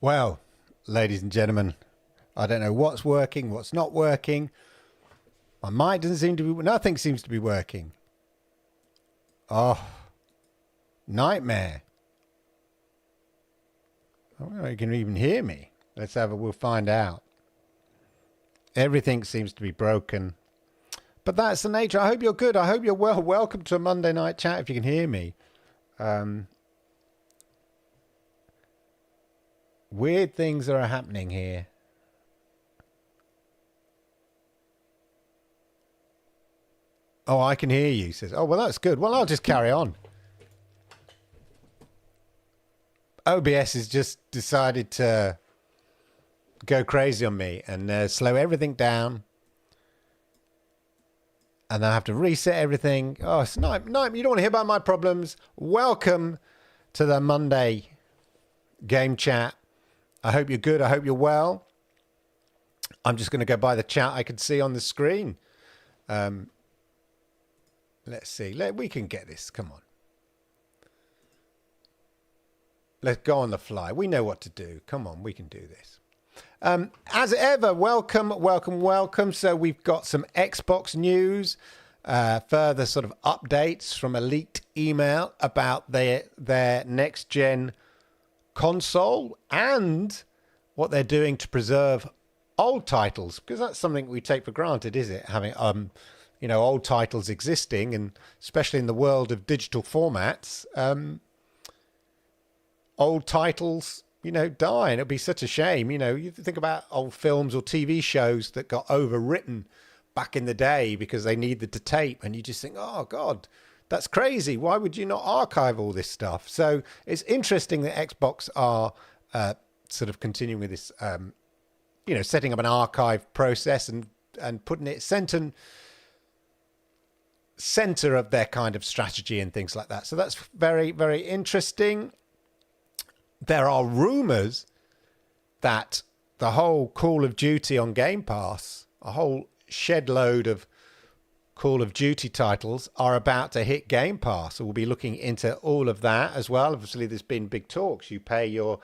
Well, ladies and gentlemen, I don't know what's working, what's not working. My mic doesn't seem to be, nothing seems to be working. Oh, nightmare. I don't know if you can even hear me. We'll find out. Everything seems to be broken. But that's the nature. I hope you're good. I hope you're well. Welcome to a Monday night chat if you can hear me. Weird things are happening here. Oh, I can hear you, says. Oh, well, that's good. Well, I'll just carry on. OBS has just decided to go crazy on me and slow everything down. And I have to reset everything. Oh, it's night. You don't want to hear about my problems. Welcome to the Monday game chat. I hope you're good. I hope you're well. I'm just going to go by the chat I can see on the screen. Let's see. We can get this. Come on. Let's go on the fly. We know what to do. Come on, we can do this. As ever, welcome. So we've got some Xbox news, further sort of updates from a leaked email about their next-gen console and what they're doing to preserve old titles, because that's something we take for granted, is it? Having old titles existing, and especially in the world of digital formats, old titles, die, and it'd be such a shame. You think about old films or TV shows that got overwritten back in the day because they needed to tape, and you just think, oh God, that's crazy. Why would you not archive all this stuff? So it's interesting that Xbox are sort of continuing with this, setting up an archive process and putting it center of their kind of strategy and things like that. So that's very, very interesting. There are rumors that the whole Call of Duty on Game Pass, a whole shed load of Call of Duty titles are about to hit Game Pass. So we'll be looking into all of that as well. Obviously, there's been big talks. You pay your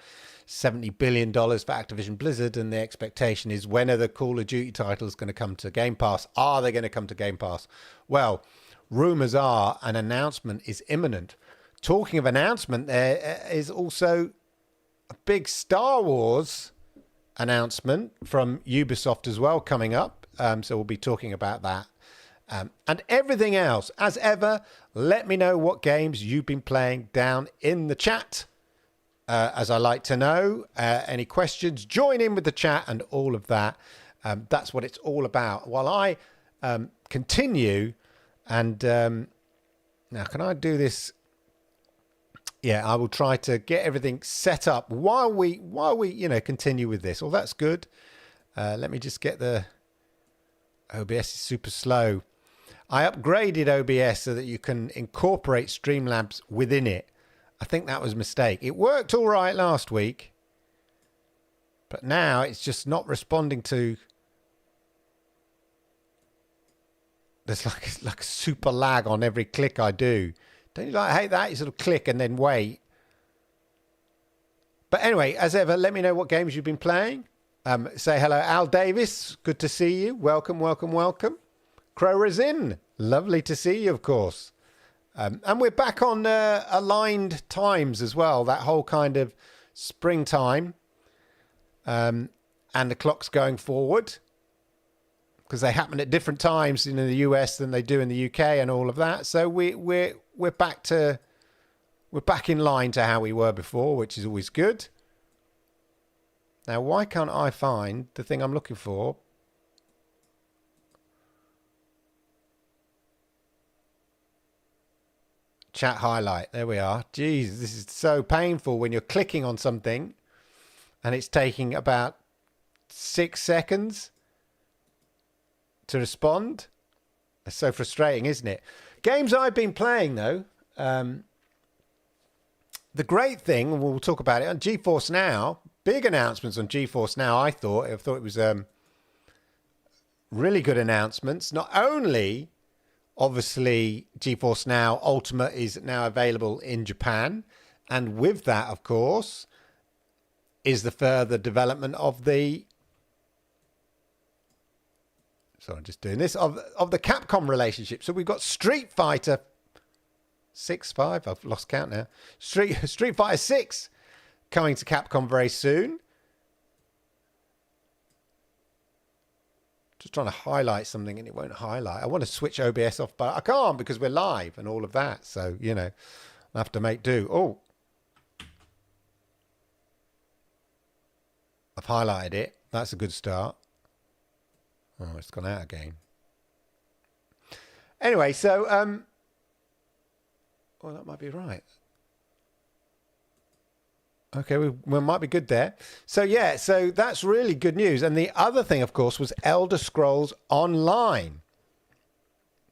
$70 billion for Activision Blizzard, and the expectation is, when are the Call of Duty titles going to come to Game Pass? Are they going to come to Game Pass? Well, rumors are an announcement is imminent. Talking of announcement, there is also a big Star Wars announcement from Ubisoft as well coming up. So we'll be talking about that. And everything else. As ever, let me know what games you've been playing down in the chat. As I like to know, any questions, join in with the chat and all of that. That's what it's all about. While I continue, and now can I do this? Yeah, I will try to get everything set up while we continue with this. Oh, that's good. Let me just get the OBS is super slow. I upgraded OBS so that you can incorporate Streamlabs within it. I think that was a mistake. It worked all right last week, but now it's just not responding to. There's like super lag on every click I do. Don't you hate that? You sort of click and then wait. But anyway, as ever, let me know what games you've been playing. Say hello, Al Davis. Good to see you. Welcome. Crow Resin. Lovely to see you, of course. And we're back on aligned times as well. That whole kind of springtime. And the clock's going forward, because they happen at different times in the US than they do in the UK and all of that. So we're back in line to how we were before, which is always good. Now, why can't I find the thing I'm looking for? Chat highlight. There we are. Jeez, this is so painful when you're clicking on something and it's taking about 6 seconds to respond. It's so frustrating, isn't it? Games I've been playing, though. The great thing, we'll talk about it on GeForce Now. Big announcements on GeForce Now, I thought. I thought it was really good announcements. Not only, obviously, GeForce Now Ultimate is now available in Japan. And with that, of course, is the further development of the... So I'm just doing this, of the Capcom relationship. So we've got Street Fighter 6, 5, I've lost count now. Street Fighter 6 coming to Capcom very soon. Just trying to highlight something and it won't highlight. I want to switch OBS off, but I can't because we're live and all of that. So, you know, I have to make do. Oh, I've highlighted it. That's a good start. Oh, it's gone out again. Anyway, so, well, that might be right. Okay, we might be good there. So, yeah, so that's really good news. And the other thing, of course, was Elder Scrolls Online.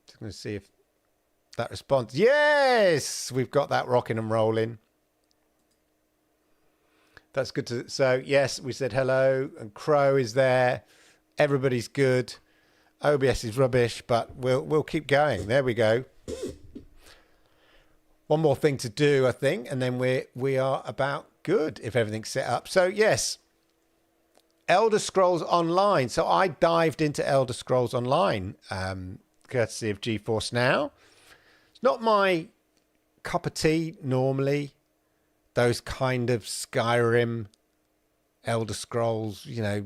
Just going to see if that responds. Yes, we've got that rocking and rolling. That's good to... So, yes, we said hello, and Crow is there. Everybody's good. OBS is rubbish, but we'll keep going. There we go. One more thing to do, I think, and then we are about good if everything's set up. So, yes, Elder Scrolls Online. So I dived into Elder Scrolls Online, courtesy of GeForce Now. It's not my cup of tea normally, those kind of Skyrim, Elder Scrolls, you know,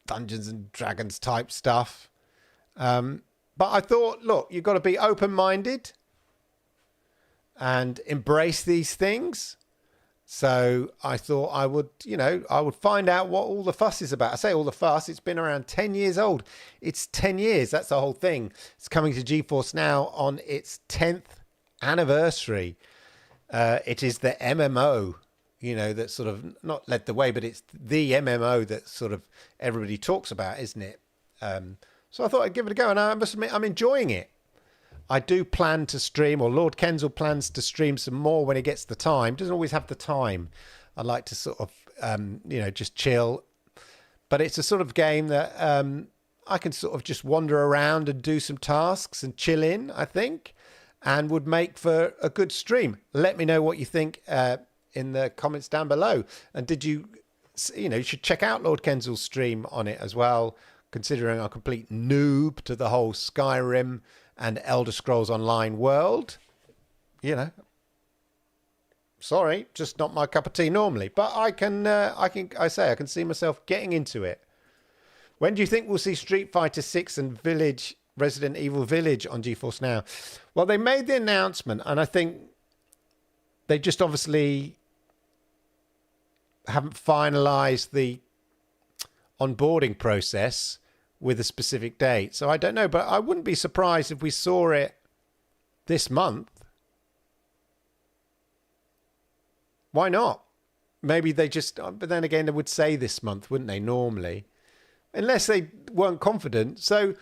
Dungeons and Dragons type stuff. But I thought, look, you've got to be open-minded and embrace these things. So I thought I would, you know, I would find out what all the fuss is about. I say all the fuss, it's been around 10 years old. It's 10 years, that's the whole thing. It's coming to GeForce Now on its 10th anniversary. It is the MMO, you know, that sort of not led the way, but it's the MMO that sort of everybody talks about, isn't it? So I thought I'd give it a go, and I must admit I'm enjoying it. I do plan to stream, or Lord Kensal plans to stream some more when he gets the time. Doesn't always have the time. I like to sort of, you know, just chill. But it's a sort of game that I can sort of just wander around and do some tasks and chill in, I think, and would make for a good stream. Let me know what you think in the comments down below. And did you, you know, you should check out Lord Kensal's stream on it as well, considering I'm a complete noob to the whole Skyrim and Elder Scrolls Online world. You know, sorry, just not my cup of tea normally, but I can see myself getting into it. When do you think we'll see Street Fighter 6 and Resident Evil Village on GeForce Now? Well, they made the announcement, and I think they just obviously haven't finalized the onboarding process with a specific date. So I don't know, but I wouldn't be surprised if we saw it this month. Why not? Maybe they just, but then again, they would say this month, wouldn't they, normally? Unless they weren't confident. So,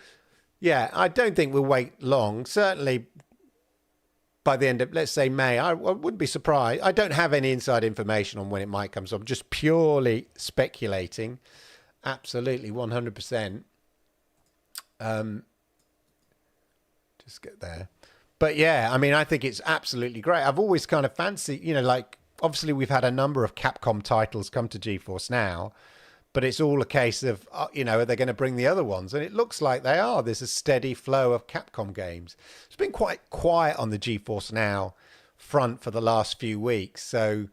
yeah, I don't think we'll wait long. Certainly by the end of, let's say, May, I wouldn't be surprised. I don't have any inside information on when it might come, so I'm just purely speculating. Absolutely, 100%. Just get there. But yeah, I mean, I think it's absolutely great. I've always kind of fancied, you know, like, obviously we've had a number of Capcom titles come to GeForce Now, but it's all a case of, you know, are they going to bring the other ones? And it looks like they are. There's a steady flow of Capcom games. It's been quite quiet on the GeForce Now front for the last few weeks. So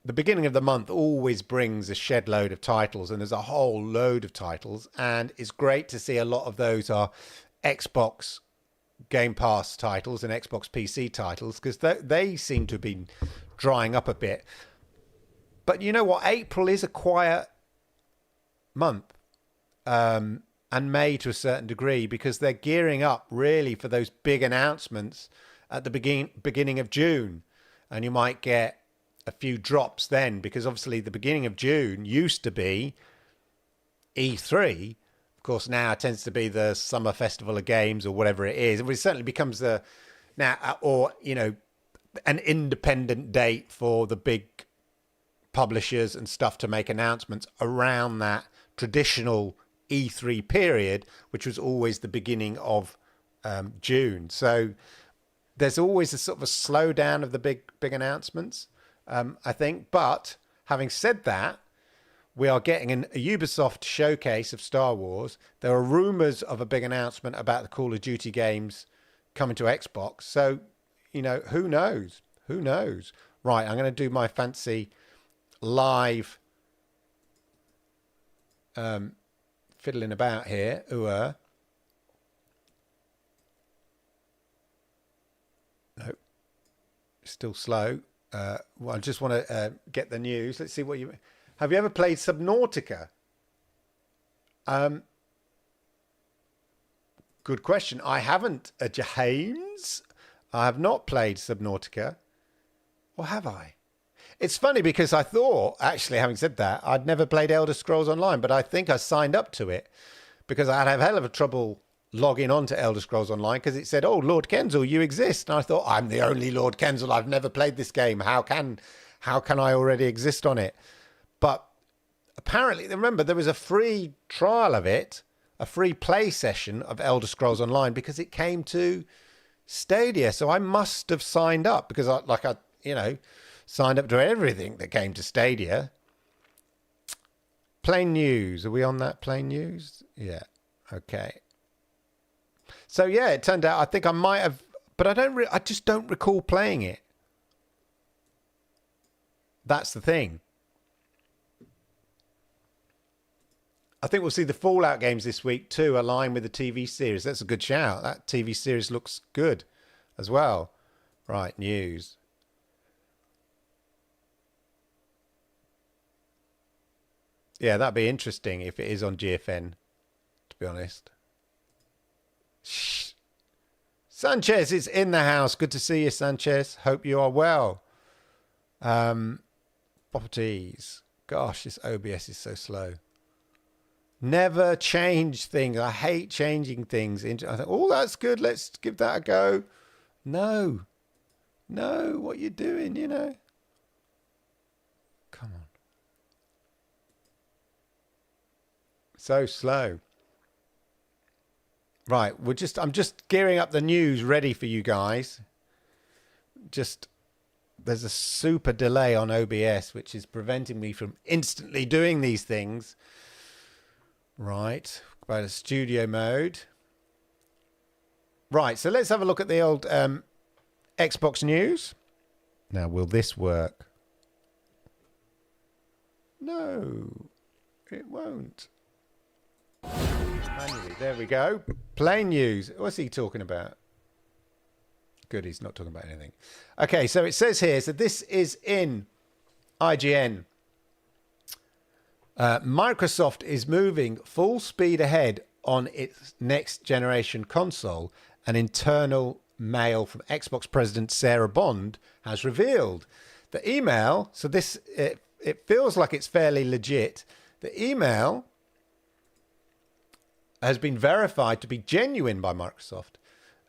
the beginning of the month always brings a shed load of titles, and there's a whole load of titles. And it's great to see a lot of those are Xbox Game Pass titles and Xbox PC titles, because they seem to have been drying up a bit. But you know what? April is a quiet month, and May to a certain degree, because they're gearing up really for those big announcements at the beginning of June. And you might get a few drops then, because obviously the beginning of June used to be E3. Of course, now it tends to be the Summer Festival of Games or whatever it is. It certainly becomes the now, or, you know, an independent date for the big publishers and stuff to make announcements around that traditional E3 period, which was always the beginning of June. So there's always a sort of a slowdown of the big announcements, I think. But having said that, we are getting a Ubisoft showcase of Star Wars. There are rumours of a big announcement about the Call of Duty games coming to Xbox. So, you know, who knows? Who knows? Right, I'm going to do my fancy live fiddling about here. Nope. Still slow. Well, I just want to get the news. Let's see what you... Have you ever played Subnautica? Good question. I haven't, James. I have not played Subnautica. Or have I? It's funny because I thought, actually, having said that, I'd never played Elder Scrolls Online, but I think I signed up to it because I'd have hell of a trouble logging on to Elder Scrolls Online because it said, oh, Lord Kensal, you exist. And I thought, I'm the only Lord Kensal. I've never played this game. How can I already exist on it? But apparently, remember, there was a free trial of it, a free play session of Elder Scrolls Online because it came to Stadia. So I must have signed up because I signed up to everything that came to Stadia. Plain news. Are we on that plain news? Yeah. Okay. So yeah, it turned out I think I might have, but I just don't recall playing it. That's the thing. I think we'll see the Fallout games this week too align with the TV series. That's a good shout. That TV series looks good as well. Right, news. Yeah, that'd be interesting if it is on GFN, to be honest. Shh. Sanchez is in the house. Good to see you, Sanchez. Hope you are well. Properties. Gosh, this OBS is so slow. Never change things. I hate changing things. I think, oh, that's good. Let's give that a go. No. No, what you doing, you know? Come on. So slow. Right, I'm just gearing up the news ready for you guys. There's a super delay on OBS, which is preventing me from instantly doing these things. Right, go to studio mode. Right, so let's have a look at the old Xbox news. Now, will this work? No, it won't. Manually, there we go. Plain news. What's he talking about? Good, he's not talking about anything. Okay, so it says here, so this is in IGN. Microsoft is moving full speed ahead on its next generation console. An internal mail from Xbox President Sarah Bond has revealed. The email, so this, it feels like it's fairly legit. The email has been verified to be genuine by Microsoft.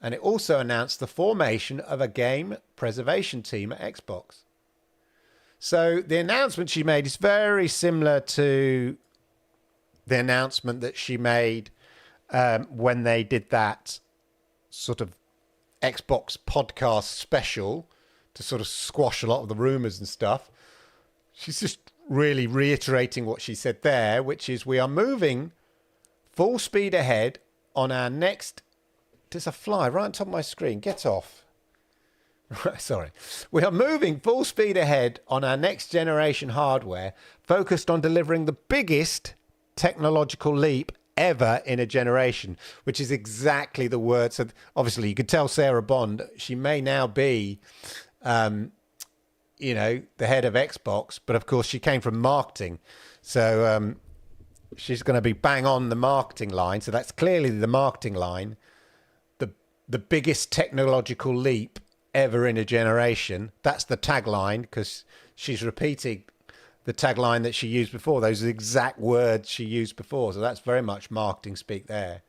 And it also announced the formation of a game preservation team at Xbox. So the announcement she made is very similar to the announcement that she made when they did that sort of Xbox podcast special to sort of squash a lot of the rumors and stuff. She's just really reiterating what she said there, which is we are moving full speed ahead on our next... There's a fly right on top of my screen. Get off. Sorry. We are moving full speed ahead on our next generation hardware, focused on delivering the biggest technological leap ever in a generation, which is exactly the words. So obviously, you could tell Sarah Bond, she may now be, the head of Xbox, but of course, she came from marketing. So she's going to be bang on the marketing line. So that's clearly the marketing line. The biggest technological leap ever in a generation. That's the tagline, because she's repeating the tagline that she used before. Those are the exact words she used before. So that's very much marketing speak there.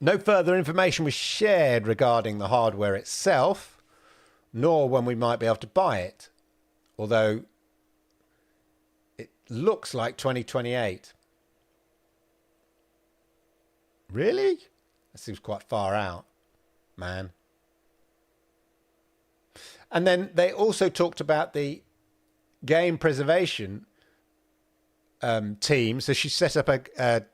No further information was shared regarding the hardware itself, nor when we might be able to buy it. Although it looks like 2028. Really? That seems quite far out, man. And then they also talked about the game preservation team. So she set up a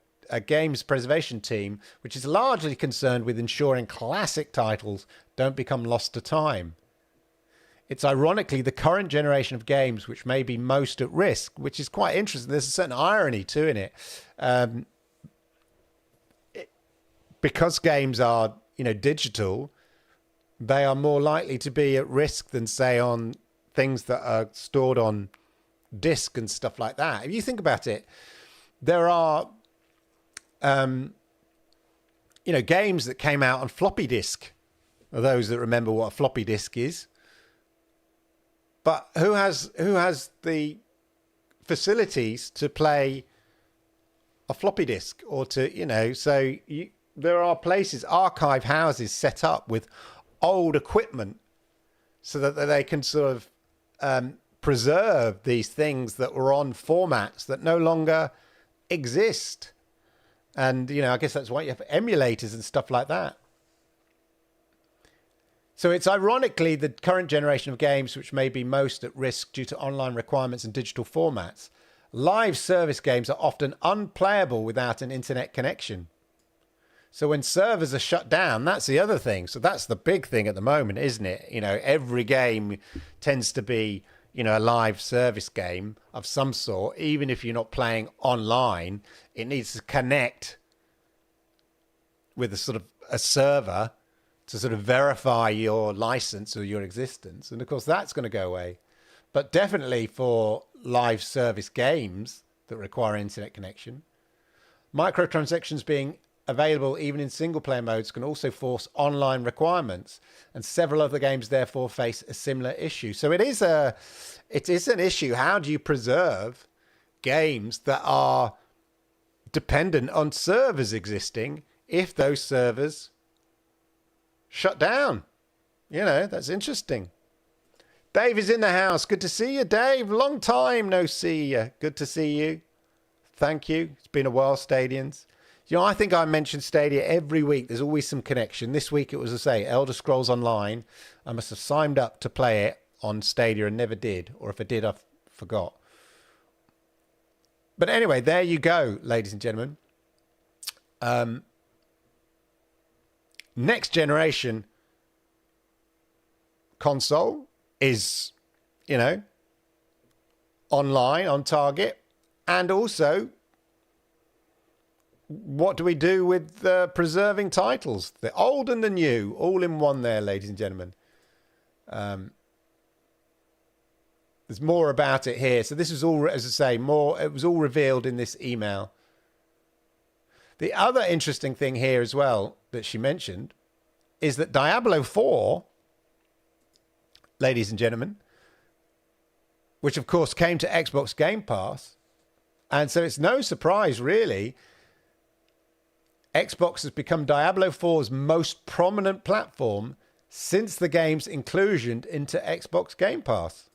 games preservation team, which is largely concerned with ensuring classic titles don't become lost to time. It's ironically the current generation of games which may be most at risk, which is quite interesting. There's a certain irony too in it. Because games are, digital, they are more likely to be at risk than, say, on things that are stored on disk and stuff like that. If you think about it, there are, games that came out on floppy disk. For those that remember what a floppy disk is. But who has the facilities to play a floppy disk or to, there are places, archive houses set up with old equipment so that they can sort of preserve these things that were on formats that no longer exist. And, I guess that's why you have emulators and stuff like that. So it's ironically the current generation of games which may be most at risk due to online requirements and digital formats. Live service games are often unplayable without an internet connection. So when servers are shut down, that's the other thing. So that's the big thing at the moment, isn't it? Every game tends to be, a live service game of some sort. Even if you're not playing online, it needs to connect with a server to sort of verify your license or your existence. And of course, that's going to go away. But definitely for live service games that require internet connection, microtransactions being available even in single player modes can also force online requirements. And several other games therefore face a similar issue. So it is an issue. How do you preserve games that are dependent on servers existing if those servers shut down? That's interesting. Dave is in the house. Good to see you, Dave. Long time no see you. Good to see you. Thank you. It's been a while, Stadians. I think I mention Stadia every week. There's always some connection. This week it was, to say, Elder Scrolls Online. I must have signed up to play it on Stadia and never did. Or if I did, I forgot. But anyway, there you go, ladies and gentlemen. Next generation console is, online, on target. And also, what do we do with preserving titles? The old and the new, all in one there, ladies and gentlemen. There's more about it here. So this is all, as I say, it was all revealed in this email. The other interesting thing here as well that she mentioned is that Diablo 4, ladies and gentlemen, which of course came to Xbox Game Pass, and so it's no surprise really, Xbox has become Diablo 4's most prominent platform since the game's inclusion into Xbox Game Pass.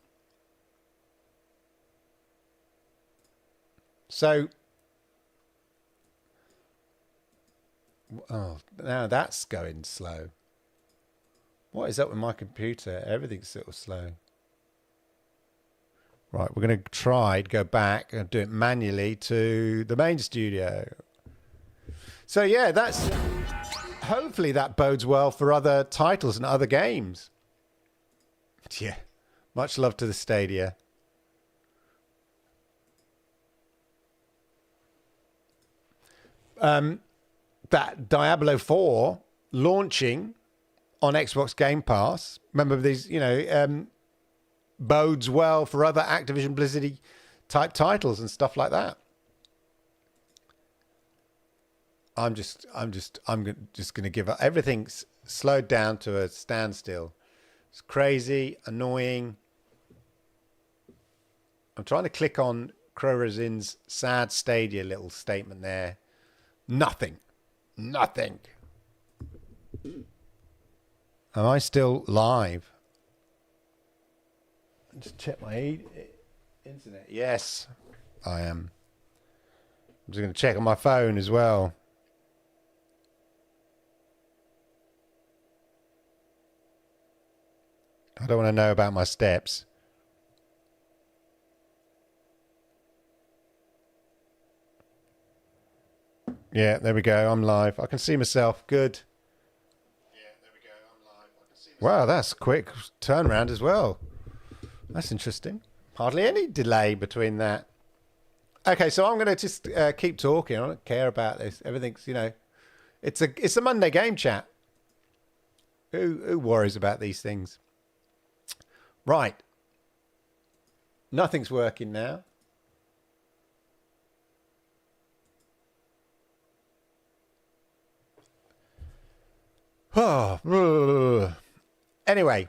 So, now that's going slow. What is up with my computer? Everything's sort of slow. Right, we're going to try to go back and do it manually to the main studio. So yeah, hopefully that bodes well for other titles and other games. Yeah, much love to the Stadia. That Diablo 4 launching on Xbox Game Pass. Remember these, bodes well for other Activision Blizzard type titles and stuff like that. I'm just going to give up. Everything's slowed down to a standstill. It's crazy, annoying. I'm trying to click on Crorazin's sad Stadia little statement there. Nothing. Am I still live? Just check my internet. Yes, I am. I'm just going to check on my phone as well. I don't want to know about my steps. Yeah, there we go. I'm live. I can see myself. Good. Yeah, there we go. I'm live. I can see myself. Wow, that's a quick turnaround as well. That's interesting. Hardly any delay between that. Okay, so I'm going to just keep talking. I don't care about this. Everything's, it's a Monday game chat. Who worries about these things? Right. Nothing's working now. Oh, anyway,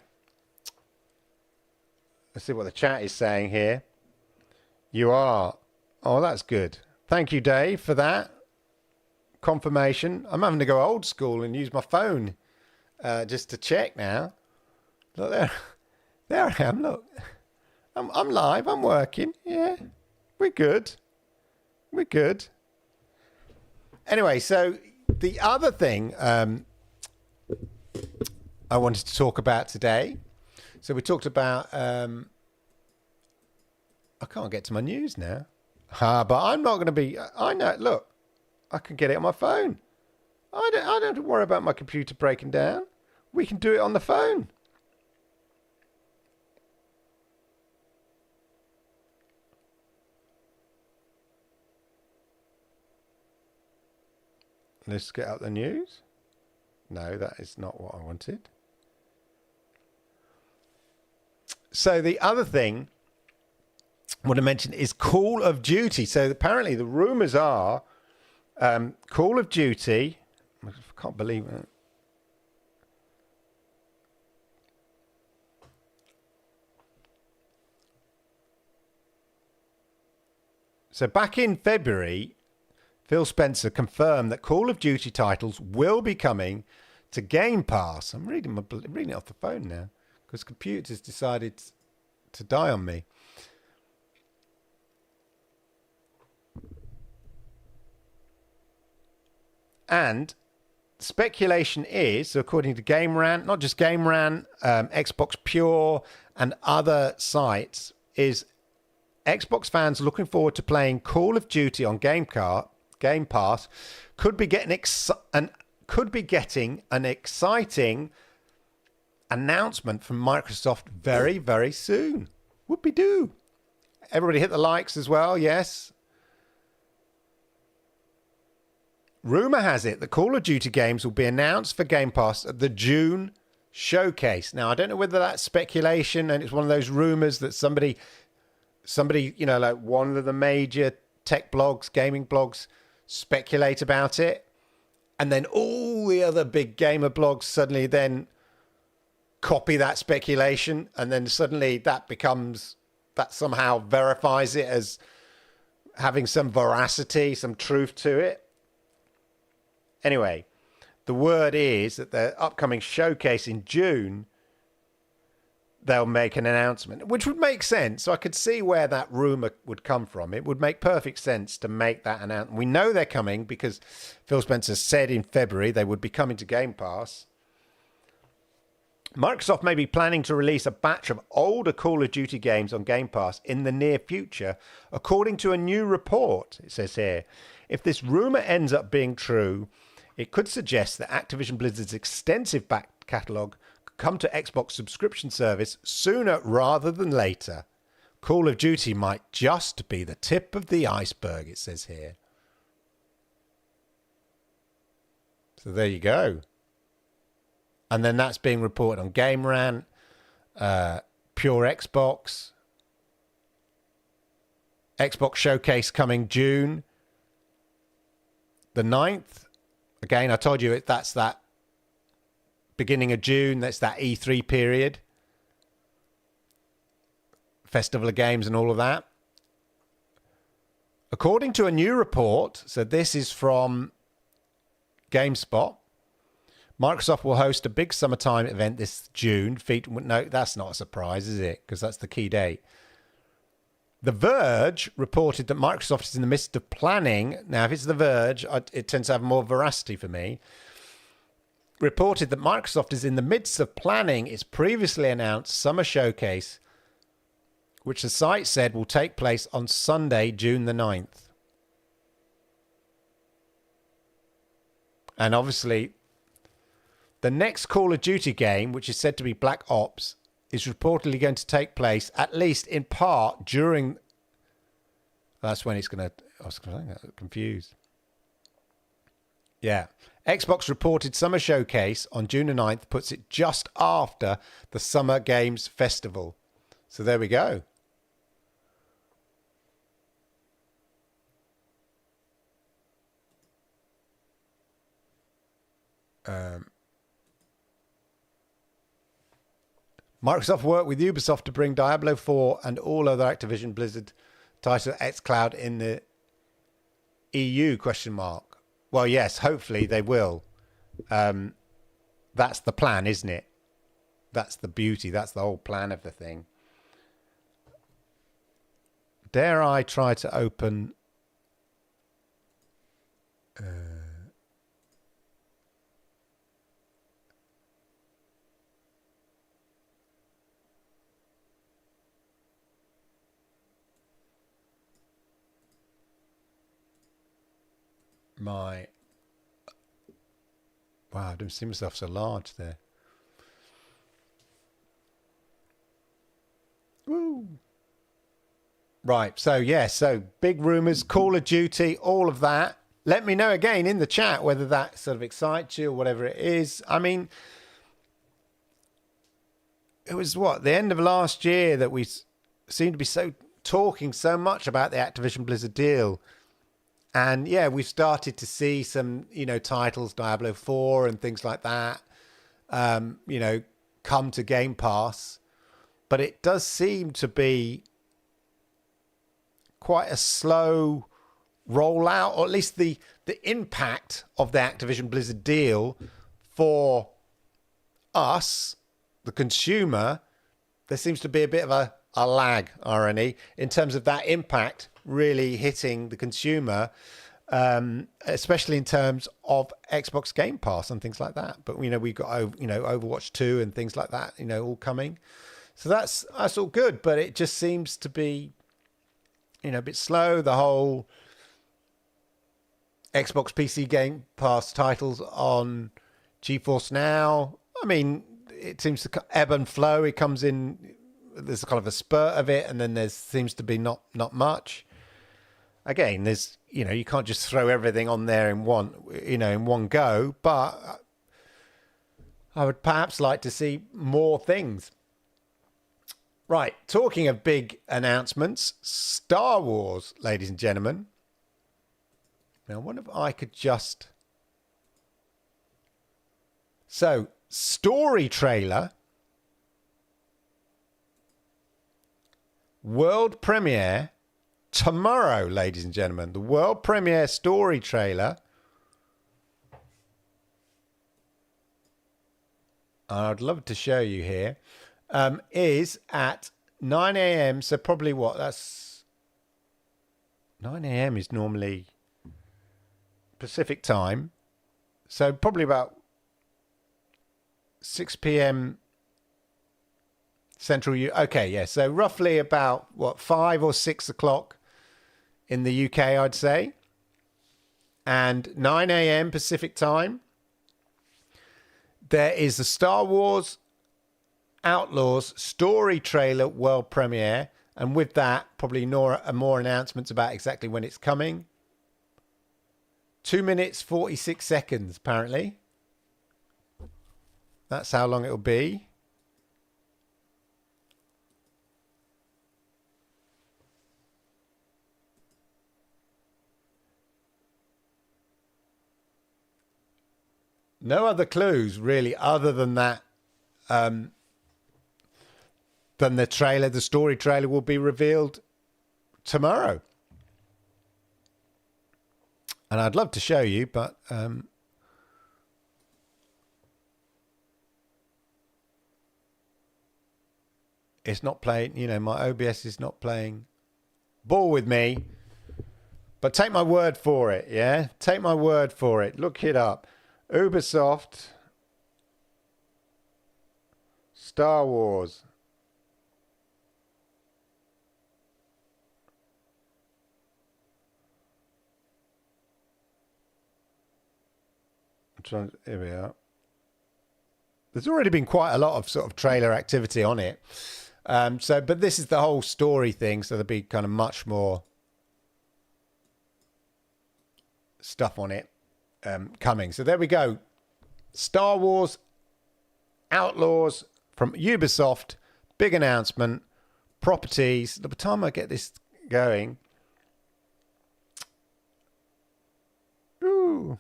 let's see what the chat is saying here. You are. Oh, that's good. Thank you, Dave, for that confirmation. I'm having to go old school and use my phone just to check now. Look there I am. Look, I'm live. I'm working. Yeah, we're good. We're good. Anyway, so the other thing I wanted to talk about today. So we talked about, I can't get to my news now. But I'm not going to be, I know, look, I can get it on my phone. I don't have to worry about my computer breaking down. We can do it on the phone. Let's get up the news. No, that is not what I wanted. So the other thing I want to mention is Call of Duty. So apparently the rumours are Call of Duty. I can't believe it. So back in February, Phil Spencer confirmed that Call of Duty titles will be coming to Game Pass. I'm reading it off the phone now because computers decided to die on me. And speculation is, according to Game Rant, not just Game Rant, Xbox Pure and other sites, is Xbox fans looking forward to playing Call of Duty on Game Pass could be getting an exciting announcement from Microsoft very, very soon. Whoopie-doo. Everybody hit the likes as well, yes. Rumour has it that Call of Duty games will be announced for Game Pass at the June showcase. Now, I don't know whether that's speculation and it's one of those rumours that somebody, like one of the major tech blogs, gaming blogs, speculate about it. And then all the other big gamer blogs suddenly then copy that speculation. And then suddenly that somehow verifies it as having some veracity, some truth to it. Anyway, the word is that the upcoming showcase in June, they'll make an announcement, which would make sense. So I could see where that rumor would come from. It would make perfect sense to make that announcement. We know they're coming because Phil Spencer said in February they would be coming to Game Pass. Microsoft may be planning to release a batch of older Call of Duty games on Game Pass in the near future, according to a new report, it says here. If this rumor ends up being true, it could suggest that Activision Blizzard's extensive back catalogue could come to Xbox subscription service sooner rather than later. Call of Duty might just be the tip of the iceberg, it says here. So there you go. And then that's being reported on Game Rant, Pure Xbox, Xbox Showcase coming June the 9th. Again, I told you that's that beginning of June. That's that E3 period. Festival of Games and all of that. According to a new report, so this is from GameSpot, Microsoft will host a big summertime event this June. No, that's not a surprise, is it? Because that's the key date. The Verge reported that Microsoft is in the midst of planning. Now, if it's The Verge, it tends to have more veracity for me. Reported that Microsoft is in the midst of planning its previously announced summer showcase, which the site said will take place on Sunday, June the 9th. And obviously, the next Call of Duty game, which is said to be Black Ops, is reportedly going to take place, at least in part, during... That's when it's going to... I was confused. Yeah. Xbox reported Summer Showcase on June the 9th puts it just after the Summer Games Festival. So there we go. Microsoft worked with Ubisoft to bring Diablo 4 and all other Activision Blizzard titles xCloud in the EU, question mark. Well, yes, hopefully they will. That's the plan, isn't it? That's the beauty. That's the whole plan of the thing. Dare I try to open... my... Wow, I don't see myself so large there. Woo! Right, so yeah, so big rumours, Call of Duty, all of that. Let me know again in the chat whether that sort of excites you or whatever it is. I mean, it was what, the end of last year that we seemed to be talking so much about the Activision Blizzard deal. And yeah, we've started to see some, titles, Diablo 4 and things like that, come to Game Pass. But it does seem to be quite a slow rollout, or at least the impact of the Activision Blizzard deal for us, the consumer. There seems to be a bit of a lag, RNE, in terms of that impact really hitting the consumer, especially in terms of Xbox Game Pass and things like that. But we've got Overwatch 2 and things like that, all coming. So that's all good, but it just seems to be a bit slow. The whole Xbox PC Game Pass titles on GeForce Now, I mean, it seems to ebb and flow. It comes in, there's kind of a spurt of it, and then there seems to be not much. Again, there's, you can't just throw everything on there in one go, but I would perhaps like to see more things. Right, talking of big announcements, Star Wars, ladies and gentlemen. Now, I wonder if I could just... So, story trailer, world premiere tomorrow, ladies and gentlemen. The world premiere story trailer. I'd love to show you here. Is at 9 a.m. So probably what? That's 9 a.m. is normally Pacific time. So probably about 6 p.m. Central. Okay, yeah. So roughly about 5 or 6 o'clock in the UK, I'd say. And 9 a.m. Pacific time. There is the Star Wars Outlaws story trailer world premiere, and with that probably more announcements about exactly when it's coming. 2 minutes 46 seconds apparently. That's how long it'll be. No other clues really other than that. Then the trailer, the story trailer, will be revealed tomorrow. And I'd love to show you, but it's not playing. My OBS is not playing ball with me. But take my word for it, yeah? Take my word for it. Look it up. Ubisoft Star Wars. Here we are. There's already been quite a lot of sort of trailer activity on it. But this is the whole story thing. So there'll be kind of much more stuff on it coming. So there we go. Star Wars Outlaws from Ubisoft. Big announcement. Properties. By the time I get this going. Ooh.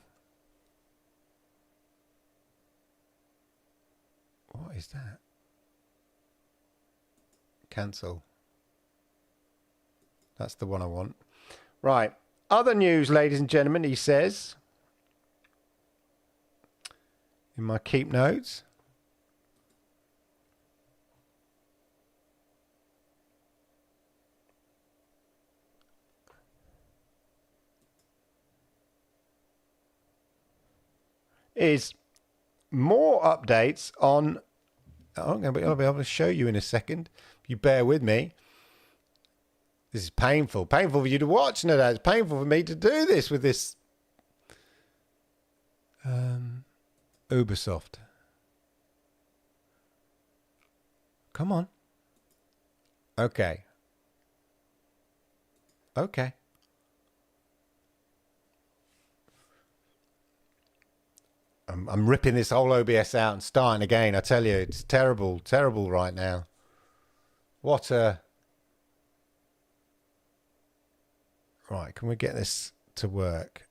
What is that? Cancel. That's the one I want. Right. Other news, ladies and gentlemen, he says in my keep notes. Is more updates on... I'll be able to show you in a second. If you bear with me. This is painful. Painful for you to watch. No, it's painful for me to do this with this Ubisoft. Come on. Okay. Okay. I'm ripping this whole OBS out and starting again. I tell you, it's terrible, terrible right now. What a... Right, can we get this to work?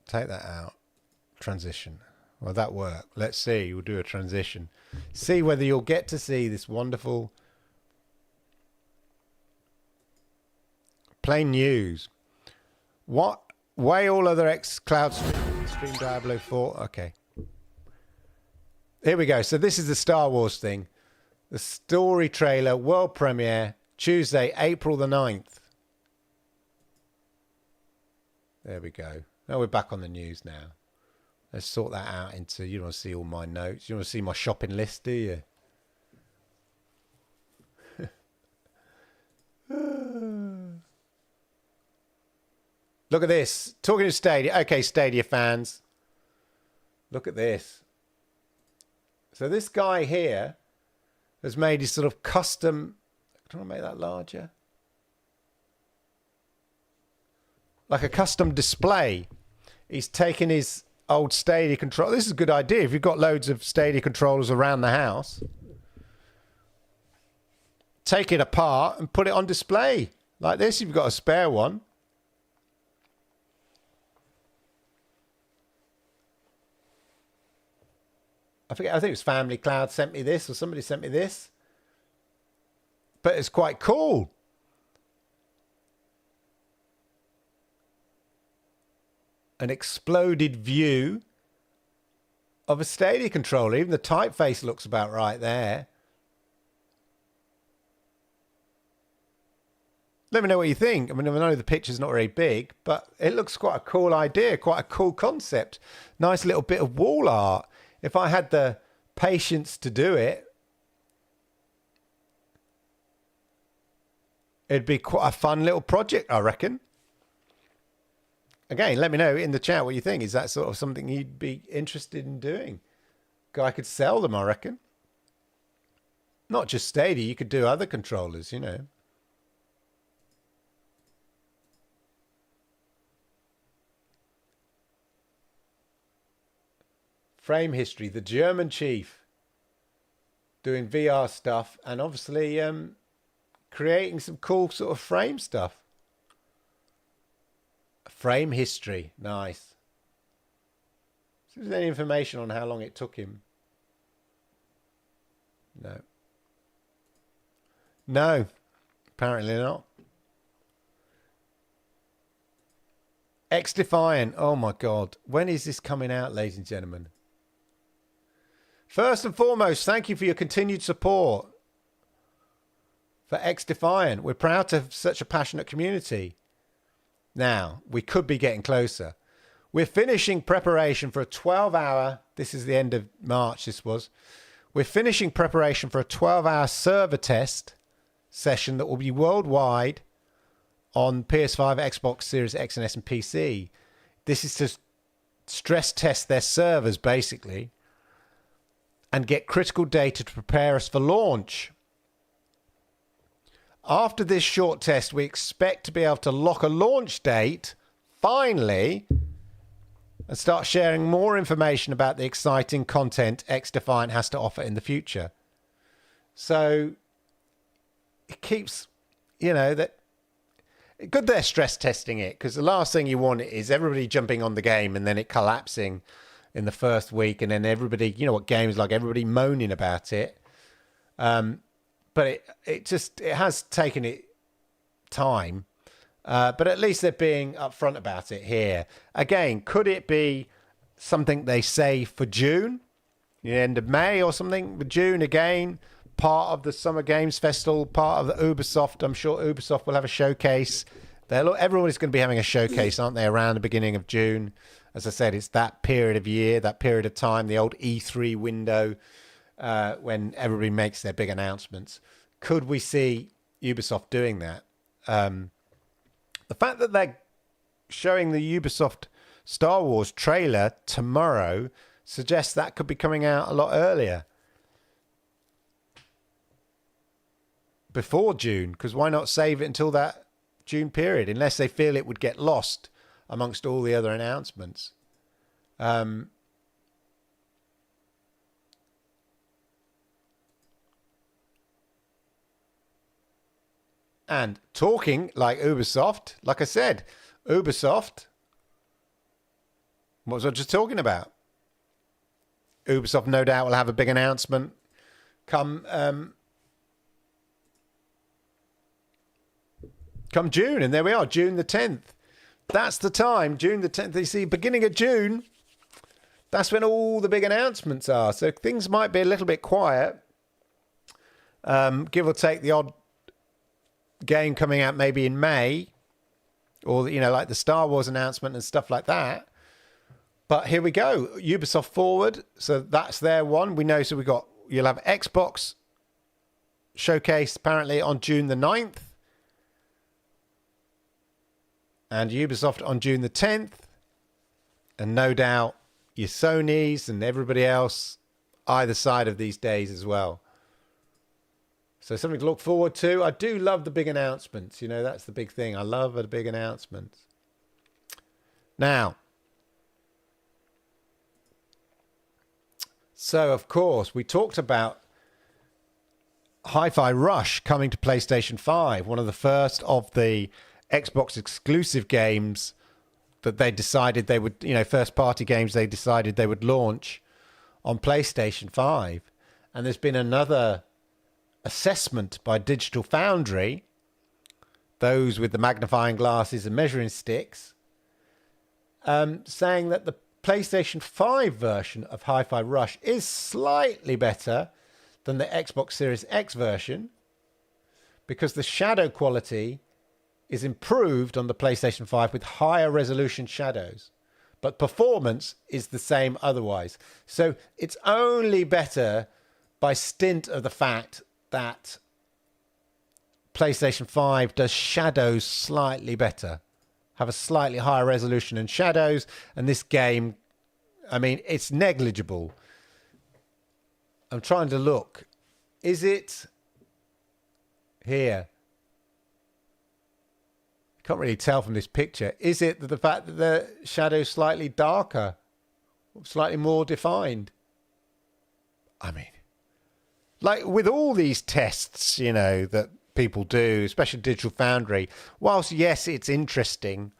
Take that out. Transition. Well, that worked. Let's see. We'll do a transition. See whether you'll get to see this wonderful... Plain news. What way all other xCloud stream Diablo 4? Okay. Here we go. So this is the Star Wars thing. The story trailer, world premiere, Tuesday, April the 9th. There we go. Now we're back on the news now. Let's sort that out into, you want to see all my notes. You want to see my shopping list, do you? Look at this. Talking to Stadia. Okay, Stadia fans. Look at this. So this guy here has made his sort of custom... Do you want to make that larger? Like a custom display. He's taken his old Stadia controller. This is a good idea if you've got loads of Stadia controllers around the house. Take it apart and put it on display. Like this, you've got a spare one. I think it was Family Cloud sent me this, or somebody sent me this. But it's quite cool. An exploded view of a Stadia controller. Even the typeface looks about right there. Let me know what you think. I mean, I know the picture's not very big, but it looks quite a cool idea, quite a cool concept. Nice little bit of wall art. If I had the patience to do it, it'd be quite a fun little project, I reckon. Again, let me know in the chat what you think. Is that sort of something you'd be interested in doing? I could sell them, I reckon. Not just Stadia, you could do other controllers, you know. Frame history, the German chief doing VR stuff and obviously creating some cool sort of frame stuff. Frame history, nice. Is there any information on how long it took him? No. No, apparently not. X-Defiant, oh my God. When is this coming out, ladies and gentlemen? First and foremost, thank you for your continued support for X-Defiant. We're proud to have such a passionate community. Now, we could be getting closer. We're finishing preparation for a 12-hour, this is the end of March, this was. We're finishing preparation for a 12-hour server test session that will be worldwide on PS5, Xbox Series X and S and PC. This is to stress test their servers, basically, and get critical data to prepare us for launch. After this short test, we expect to be able to lock a launch date, finally, and start sharing more information about the exciting content X-Defiant has to offer in the future. So it keeps, that good they're stress testing it, because the last thing you want is everybody jumping on the game and then it collapsing in the first week, and then everybody, what games like, everybody moaning about it. But it has taken it time. But at least they're being upfront about it here. Again, could it be something they say for June, the end of May or something? June again, part of the Summer Games Festival, part of the Ubisoft. I'm sure Ubisoft will have a showcase. Everybody's going to be having a showcase, aren't they, around the beginning of June? As I said, it's that period of year, that period of time, the old E3 window, when everybody makes their big announcements. Could we see Ubisoft doing that? The fact that they're showing the Ubisoft Star Wars trailer tomorrow suggests that could be coming out a lot earlier. Before June, because why not save it until that June period, unless they feel it would get lost amongst all the other announcements. And talking like Ubisoft, like I said, Ubisoft, what was I just talking about? Ubisoft no doubt will have a big announcement come June, and there we are, June the 10th. That's the time, June the 10th. You see, beginning of June, that's when all the big announcements are. So things might be a little bit quiet, give or take the odd game coming out maybe in May, or like the Star Wars announcement and stuff like that. But here we go, Ubisoft Forward. So that's their one. We know. So you'll have Xbox showcase apparently on June the 9th, and Ubisoft on June the 10th, and no doubt your Sonys and everybody else either side of these days as well. So something to look forward to. I do love the big announcements. That's the big thing. I love the big announcements. Now, so of course, we talked about Hi-Fi Rush coming to PlayStation 5, one of the first of the Xbox exclusive games that they decided they would, first party games they decided they would launch on PlayStation 5. And there's been another assessment by Digital Foundry, those with the magnifying glasses and measuring sticks, saying that the PlayStation 5 version of Hi-Fi Rush is slightly better than the Xbox Series X version, because the shadow quality is improved on the PlayStation 5 with higher resolution shadows, but performance is the same otherwise. So it's only better by stint of the fact that PlayStation 5 does shadows slightly better, have a slightly higher resolution in shadows, and this game, it's negligible. I'm trying to look. Is it here? Can't really tell from this picture. Is it the fact that the shadow's slightly darker, slightly more defined? Like with all these tests, that people do, especially Digital Foundry, whilst, yes, it's interesting,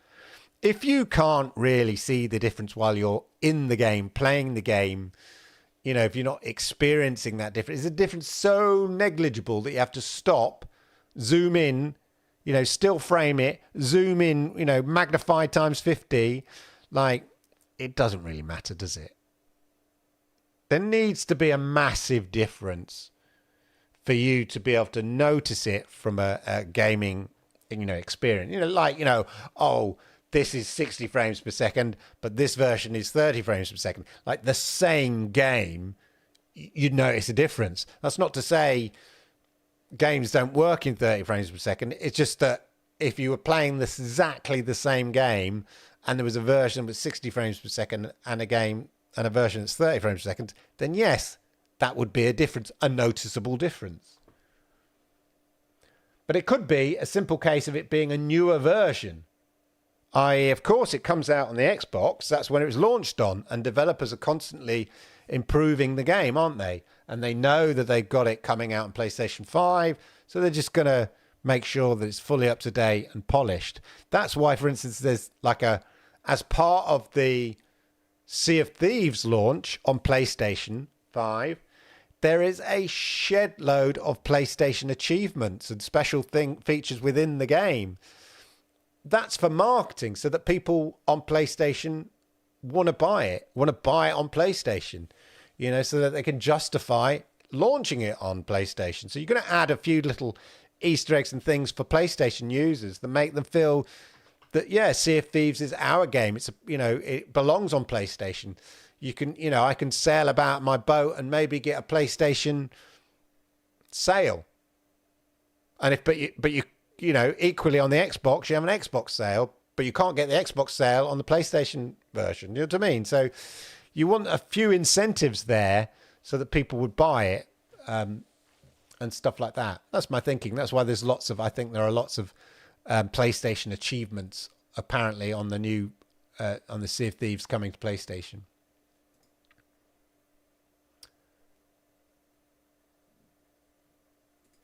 if you can't really see the difference while you're in the game, playing the game, if you're not experiencing that difference, is the difference so negligible that you have to stop, zoom in, still frame it, zoom in, magnify times 50, it doesn't really matter, does it? There needs to be a massive difference for you to be able to notice it from a gaming, experience. This is 60 frames per second, but this version is 30 frames per second. Like the same game, you'd notice a difference. That's not to say games don't work in 30 frames per second. It's just that if you were playing this exactly the same game and there was a version with 60 frames per second and a version that's 30 frames per second, then yes, that would be a difference, a noticeable difference. But it could be a simple case of it being a newer version. Of course, it comes out on the Xbox. That's when it was launched on, and developers are constantly improving the game, aren't they? And they know that they've got it coming out on PlayStation 5, so they're just going to make sure that it's fully up to date and polished. That's why, for instance, there's as part of the Sea of Thieves launch on PlayStation 5, there is a shed load of PlayStation achievements and special features within the game. That's for marketing, so that people on PlayStation want to buy it on PlayStation, so that they can justify launching it on PlayStation. So you're going to add a few little Easter eggs and things for PlayStation users that make them feel that, yeah, Sea of Thieves is our game. It's, it belongs on PlayStation. You can, I can sail about my boat and maybe get a PlayStation sale. And but you equally on the Xbox, you have an Xbox sale, but you can't get the Xbox sale on the PlayStation version. You know what I mean? So you want a few incentives there so that people would buy it, and stuff like that. That's my thinking. That's why I think there are lots of PlayStation achievements apparently on the new, on the Sea of Thieves coming to PlayStation.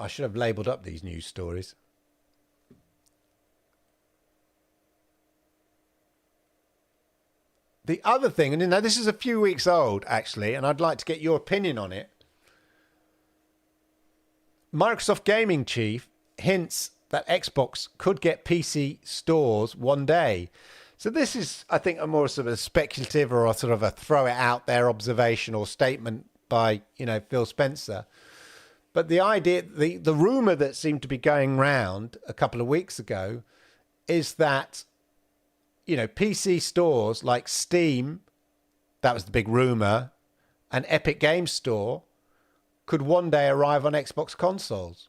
I should have labelled up these news stories. The other thing, and this is a few weeks old actually, and I'd like to get your opinion on it. Microsoft Gaming Chief hints that Xbox could get PC stores one day. So this is, I think, a more sort of speculative or a sort of a throw it out there observation or statement by, Phil Spencer. But the idea, the rumor that seemed to be going round a couple of weeks ago is that, PC stores like Steam, that was the big rumor, and Epic Games Store could one day arrive on Xbox consoles.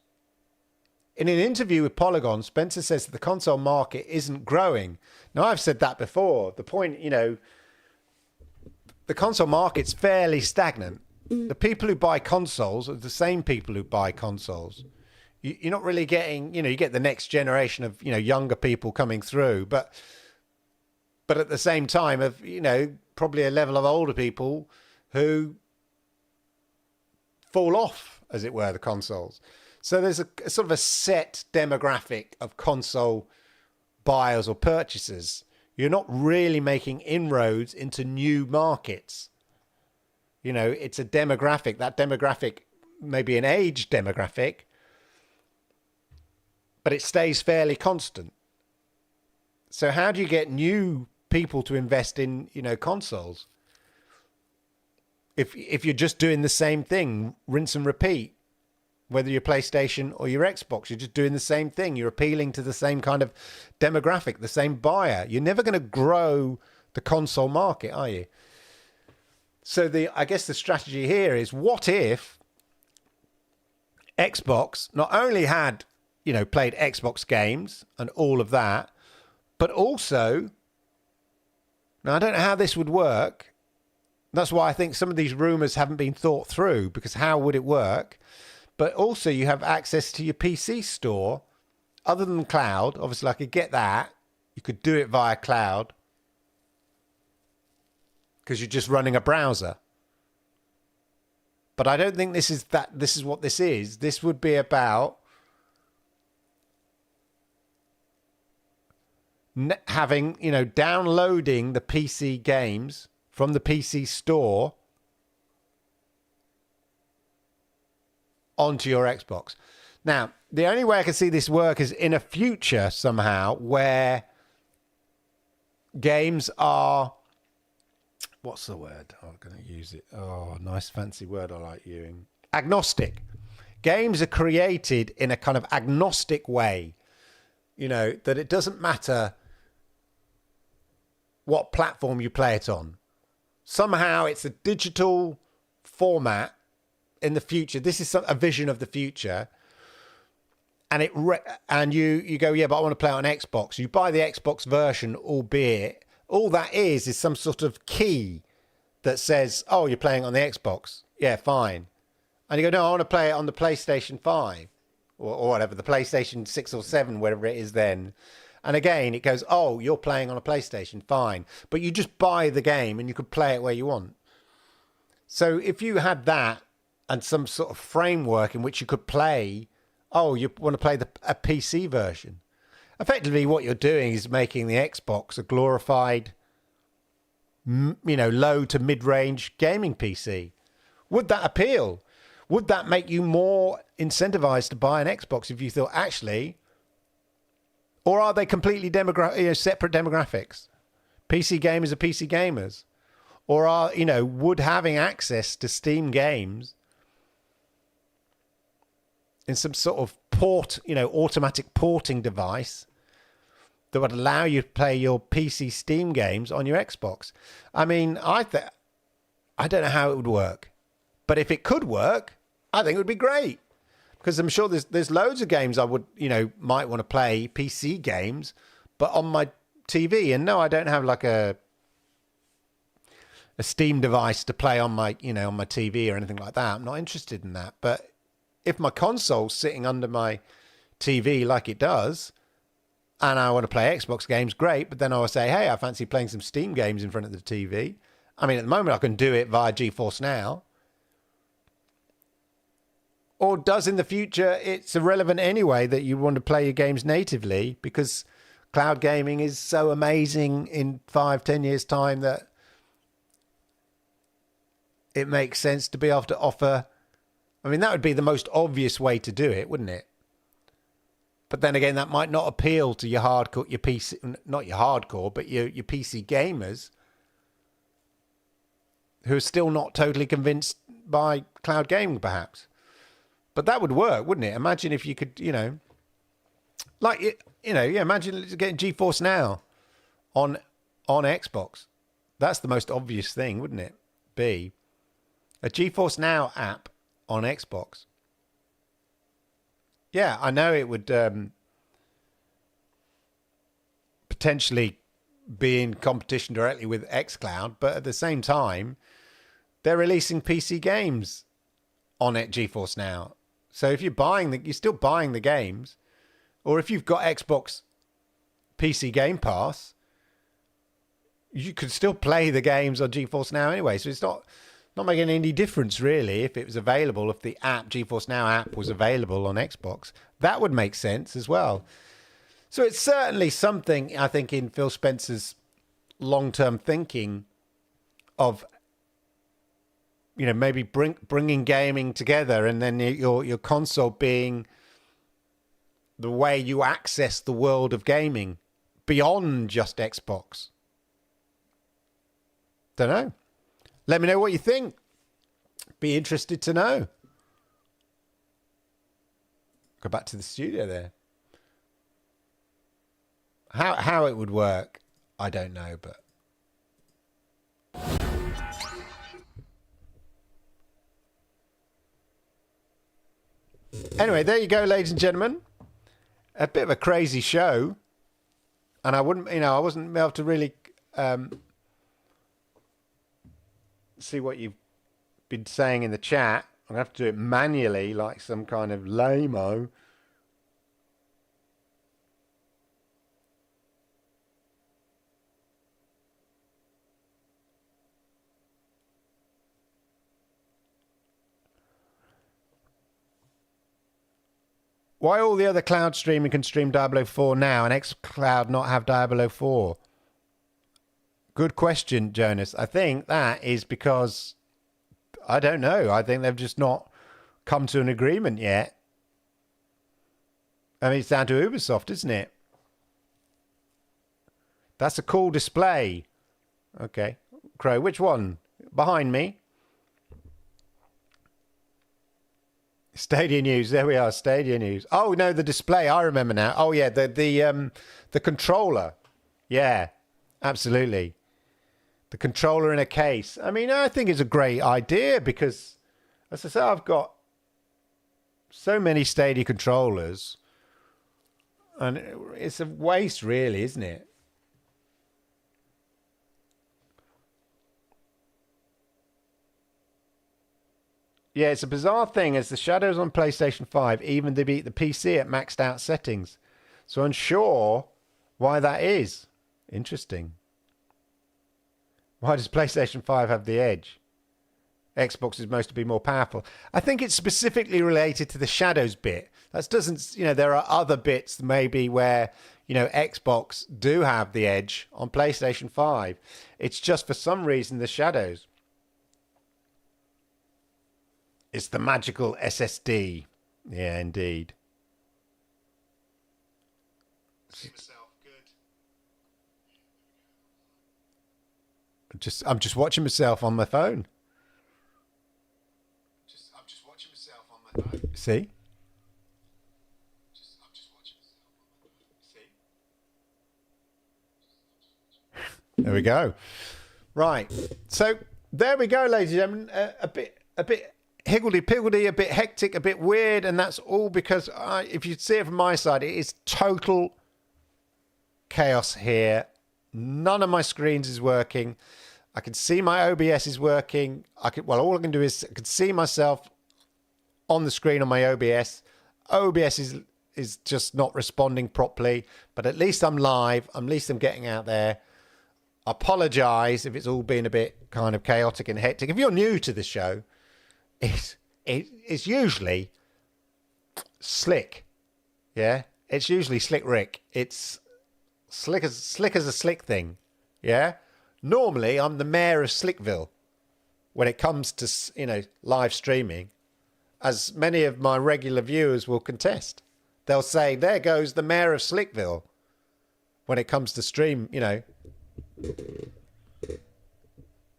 In an interview with Polygon, Spencer says that the console market isn't growing. Now, I've said that before. The point, the console market's fairly stagnant. The people who buy consoles are the same people who buy consoles. You're not really getting, you get the next generation of, younger people coming through, but at the same time of, probably a level of older people who fall off, as it were, the consoles. So there's a sort of a set demographic of console buyers or purchasers. You're not really making inroads into new markets. It's a demographic. That demographic may be an age demographic, but it stays fairly constant. So how do you get new people to invest in, consoles? If you're just doing the same thing, rinse and repeat, whether you're PlayStation or your Xbox, you're just doing the same thing. You're appealing to the same kind of demographic, the same buyer. You're never going to grow the console market, are you? So I guess the strategy here is, what if Xbox not only had, played Xbox games and all of that, but also, now I don't know how this would work. That's why I think some of these rumors haven't been thought through, because how would it work? But also you have access to your PC store other than cloud. Obviously, I could get that. You could do it via cloud because you're just running a browser. But I don't think this is what this is. This would be about having, downloading the PC games from the PC store onto your Xbox. Now, the only way I can see this work is in a future somehow where games are, what's the word? I'm going to use it. Oh, nice fancy word I like using. Agnostic. Games are created in a kind of agnostic way, that it doesn't matter what platform you play it on. Somehow it's a digital format in the future. This is a vision of the future. and and you go, yeah, but I want to play it on Xbox. You buy the Xbox version, albeit all that is some sort of key that says, oh, you're playing on the Xbox. Yeah, fine. And you go, no, I want to play it on the PlayStation 5 or whatever, the PlayStation 6 or 7, whatever it is then. And again, it goes, oh, you're playing on a PlayStation, fine. But you just buy the game and you could play it where you want. So if you had that and some sort of framework in which you could play, oh, you want to play a PC version. Effectively, what you're doing is making the Xbox a glorified, low to mid-range gaming PC. Would that appeal? Would that make you more incentivized to buy an Xbox if you thought, actually, or are they completely separate demographics? PC gamers are PC gamers. Or would having access to Steam games in some sort of automatic porting device that would allow you to play your PC Steam games on your Xbox? I mean, I don't know how it would work. But if it could work, I think it would be great. Because I'm sure there's loads of games I would, might want to play, PC games, but on my TV. And no, I don't have like a Steam device to play on my, on my TV or anything like that. I'm not interested in that. But if my console's sitting under my TV like it does, and I want to play Xbox games, great. But then I will say, hey, I fancy playing some Steam games in front of the TV. I mean, at the moment, I can do it via GeForce Now. Or does in the future, it's irrelevant anyway that you want to play your games natively because cloud gaming is so amazing in 5-10 years' time that it makes sense to be able to offer. I mean, that would be the most obvious way to do it, wouldn't it? But then again, that might not appeal to your hardcore, your PC, not your hardcore, but your PC gamers who are still not totally convinced by cloud gaming, perhaps. But that would work, wouldn't it? Imagine if you could, imagine getting GeForce Now on Xbox. That's the most obvious thing, wouldn't it? Be a GeForce Now app on Xbox. Yeah, I know it would potentially be in competition directly with xCloud, but at the same time, they're releasing PC games on it, GeForce Now. So if you're you're still buying the games, or if you've got Xbox PC Game Pass, you could still play the games on GeForce Now anyway. So it's not making any difference really if it was available, if the app, GeForce Now app was available on Xbox. That would make sense as well. So it's certainly something, I think, in Phil Spencer's long-term thinking of, maybe bringing gaming together, and then your console being the way you access the world of gaming beyond just Xbox. Don't know. Let me know what you think. Be interested to know. Go back to the studio there. How it would work, I don't know, but anyway, there you go, ladies and gentlemen. A bit of a crazy show. And I wasn't able to really see what you've been saying in the chat. I'm going to have to do it manually like some kind of lame-o. Why all the other cloud streaming can stream Diablo 4 now and xCloud not have Diablo 4? Good question, Jonas. I think that is because, I don't know. I think they've just not come to an agreement yet. I mean, it's down to Ubisoft, isn't it? That's a cool display. Okay. Crow, which one? Behind me? Stadia News. There we are. Stadia News. Oh no, the display. I remember now. Oh yeah, the controller. Yeah, absolutely. The controller in a case. I mean, I think it's a great idea because, as I say, I've got so many Stadia controllers. And it's a waste, really, isn't it? Yeah, it's a bizarre thing as the shadows on PlayStation 5 even they beat the PC at maxed out settings. So unsure why that is. Interesting. Why does PlayStation 5 have the edge? Xbox is supposed to be more powerful. I think it's specifically related to the shadows bit. That doesn't, there are other bits maybe where, Xbox do have the edge on PlayStation 5. It's just for some reason the shadows. It's the magical SSD. Yeah, indeed. See myself good. I'm just watching myself on my phone. I'm just watching myself on my phone. See? I'm just watching myself on my phone. See? There we go. Right. So there we go, ladies and gentlemen. A bit higgledy-piggledy, a bit hectic, a bit weird, and that's all because if you see it from my side, it is total chaos here. None of my screens is working. I can see my OBS is working. All I can do is I can see myself on the screen on my OBS. OBS is just not responding properly, but at least I'm live. At least I'm getting out there. I apologize if it's all been a bit kind of chaotic and hectic. If you're new to the show, it's usually slick. Yeah, it's usually Slick Rick. It's slick as a slick thing. Yeah, normally I'm the mayor of Slickville when it comes to live streaming, as many of my regular viewers will contest. They'll say, "There goes the mayor of Slickville." When it comes to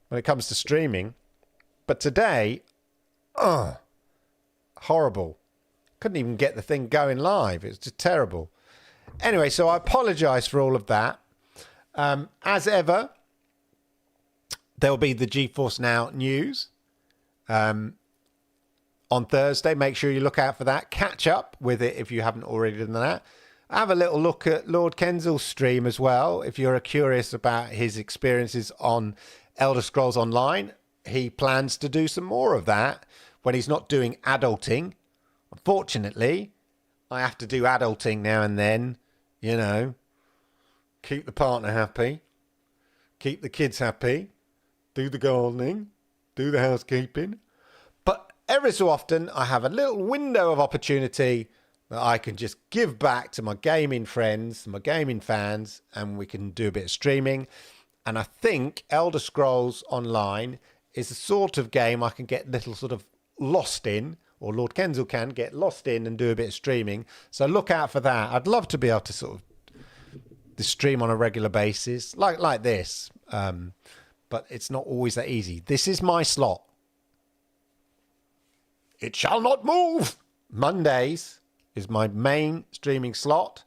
when it comes to streaming, but today. Horrible. Couldn't even get the thing going live. It was just terrible. Anyway, so I apologise for all of that. As ever, there will be the GeForce Now news on Thursday. Make sure you look out for that. Catch up with it if you haven't already done that. Have a little look at Lord Kenzil's stream as well if you're curious about his experiences on Elder Scrolls Online. He plans to do some more of that when he's not doing adulting. Unfortunately, I have to do adulting now and then, keep the partner happy, keep the kids happy, do the gardening, do the housekeeping. But every so often, I have a little window of opportunity that I can just give back to my gaming friends, my gaming fans, and we can do a bit of streaming. And I think Elder Scrolls Online is the sort of game I can get little sort of lost in, or Lord Kenzil can get lost in and do a bit of streaming. So look out for that. I'd love to be able to sort of stream on a regular basis like this. But it's not always that easy. This is my slot. It shall not move. Mondays is my main streaming slot.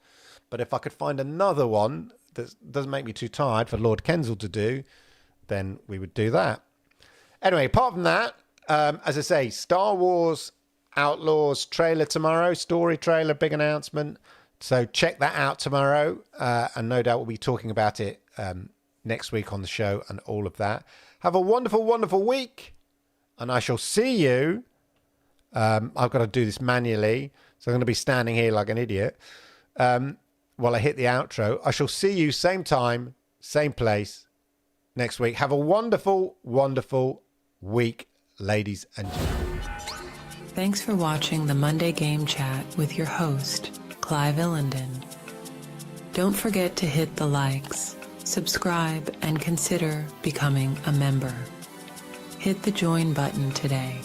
But if I could find another one that doesn't make me too tired for Lord Kenzil to do, then we would do that. Anyway, apart from that, as I say, Star Wars Outlaws trailer tomorrow, story trailer, big announcement. So check that out tomorrow. And no doubt we'll be talking about it next week on the show and all of that. Have a wonderful, wonderful week. And I shall see you. I've got to do this manually. So I'm going to be standing here like an idiot while I hit the outro. I shall see you same time, same place next week. Have a wonderful, wonderful week, ladies and gentlemen. Thanks for watching the Monday Game Chat with your host, Clive Illenden. Don't forget to hit the likes, subscribe, and consider becoming a member. Hit the join button today.